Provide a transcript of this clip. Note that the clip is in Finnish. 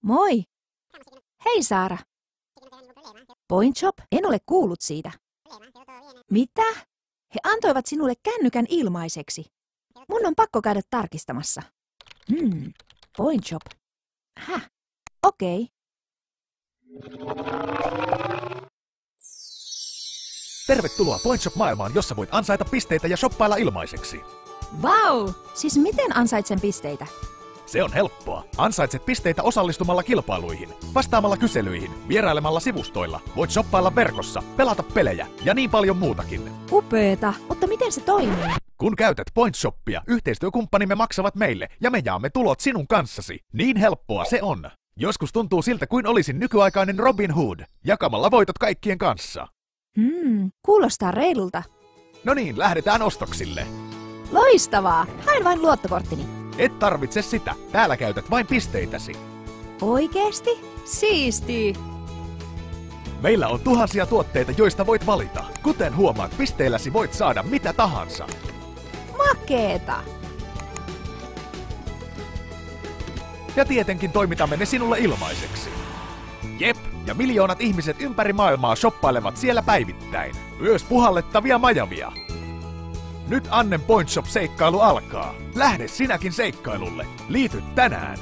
Moi! Hei Saara! Point Shop? En ole kuullut siitä. Mitä? He antoivat sinulle kännykän ilmaiseksi. Mun on pakko käydä tarkistamassa. Point Shop. Häh? Okei. Tervetuloa Point Shop-maailmaan, jossa voit ansaita pisteitä ja shoppailla ilmaiseksi. Vau! Siis miten ansaitsen pisteitä? Se on helppoa. Ansaitset pisteitä osallistumalla kilpailuihin, vastaamalla kyselyihin, vierailemalla sivustoilla, voit shoppailla verkossa, pelata pelejä ja niin paljon muutakin. Upeeta, mutta miten se toimii? Kun käytät Point Shoppia, yhteistyökumppanimme maksavat meille ja me jaamme tulot sinun kanssasi. Niin helppoa se on. Joskus tuntuu siltä kuin olisin nykyaikainen Robin Hood, jakamalla voitot kaikkien kanssa. Kuulostaa reilulta. No niin, lähdetään ostoksille. Loistavaa! Haen vain luottokorttini. Et tarvitse sitä, täällä käytät vain pisteitäsi. Oikeesti? Siisti! Meillä on tuhansia tuotteita, joista voit valita. Kuten huomaat, pisteilläsi voit saada mitä tahansa. Makeeta! Ja tietenkin toimitamme ne sinulle ilmaiseksi. Jep, ja miljoonat ihmiset ympäri maailmaa shoppailevat siellä päivittäin. Myös puhallettavia majavia. Nyt Annen Point Shop-seikkailu alkaa. Lähde sinäkin seikkailulle. Liity tänään.